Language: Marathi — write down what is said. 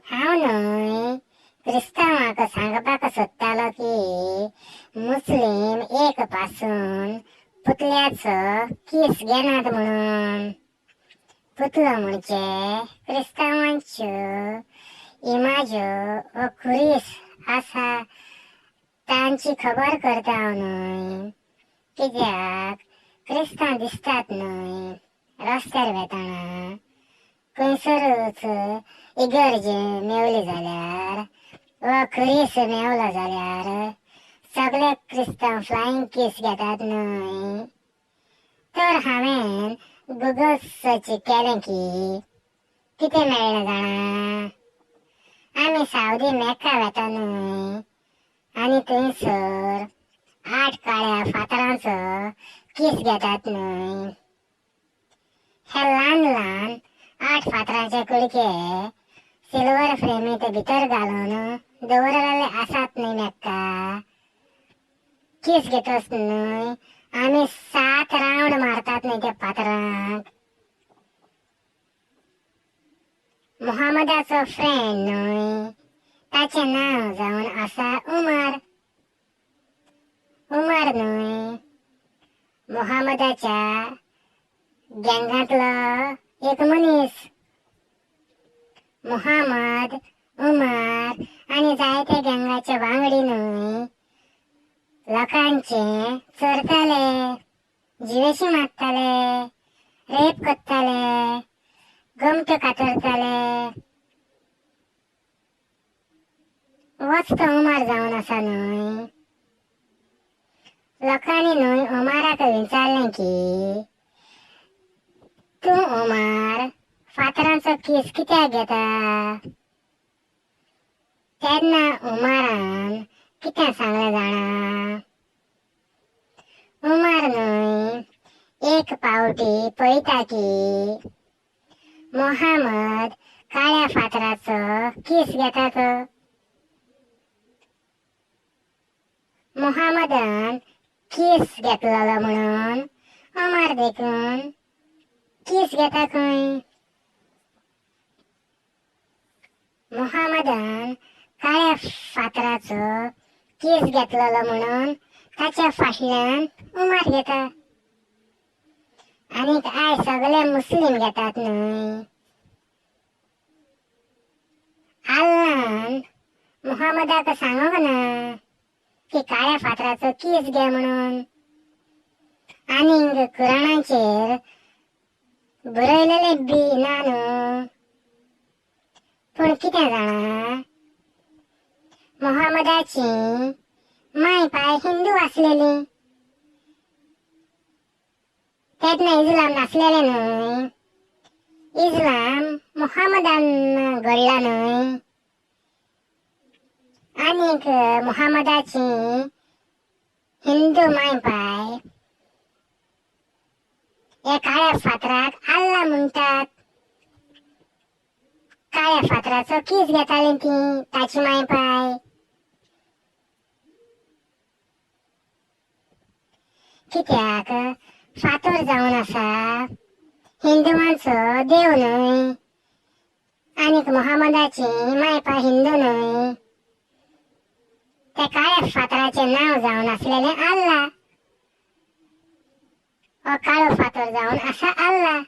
हांव न्हय क्रिस्तांवांक सांगपाक सोदतालो की मुस्लीम एक पासून पुतल्याचो किस घेनात म्हणून. पुतलो म्हणजे क्रिस्तांवांच्यो इमाज्यो व खुरीस आसा तांची खबर करता हांव न्हय. कित्याक क्रिस्तांव दिसतात न्हय रस्त्यार वेताना, खंयसरूच इगर्ज मेवली जाल्यार वा खुरीस मेवलो जाल्यार सगळे क्रिस्तांव फ्लायींग किस घेतात न्हय. तर हांवें गुगल सर्च केलें की कितें मेळ्ळें जाणा. आमी सावदी मेक्का वेता न्हय आनी थंयसर 8 काळ्या फातरांचो किस घेतात न्हय. हे ल्हान ल्हान 8 फातरांचे कुडके सिल्वर फ्रेमीत भितर घालून दवरलेले आसात न्हय मेक्का. किस घेतोच न्हय आमी 7 राउंड मारतात न्हय त्या फातरांक. मुहम्मदाचो फ्रेंड न्हय ताचें नांव जावन आसा उमर. उमर न्हय मुहम्मदाच्या गँगांतलो एक मनीस. मुहम्मद, उमर आनी जायते गँगाचे वांगडी न्हय लोकांचे चोरताले, जिवेशी मारताले, रेप करताले, घुमट्यो कातरताले. होच तो उमर जावन आसा न्हय. लोकांनी न्हय उमराक विचारलें की तूं उमर फातरांचो किस कित्याक घेता. तेन्ना उमरान कितें सांगलें जाणा. उमर न्हय एक पावटी पळयता की मुहम्मद काळ्या फातराचो किस घेता तो. मुहम्मदान किस घेतलोलो म्हणून उमर देखून किस घेता खंय. मुहम्मदान काळ्या फातराचो किस घेतलोलो म्हणून ताच्या फाटल्यान उमर घेता. आनीक आयज सगळे मुस्लीम घेतात न्हय. अल्लान मुहम्मदाक सांगूंक ना की काळ्या फातराचो किस घे म्हणून. आनीक कुराणाचेर बरयलेले बी ना न्हू. पूण कितें जाणा मुहम्मदाची माय पाय हिंदू आसलेली. तेन्ना इस्लाम नासलेले न्हय. इस्लाम मुहम्मदान घडला न्हय. आनीक मुहम्मदाची हिंदू माय पाय हे काळ्या फातराक अल्ला म्हणटात. काळ्या फातराचो किस घेताली ती ताची माय पाय. कित्याक फातर जावन आसा हिंदुवांचो देव न्हय. आनीक मुहम्मदाची माय पाय हिंदू न्हय. त्या काळ्या फातराचें नांव जावन आसलेलें अल्ला. हो काळो फातर जावन आसा अल्ला.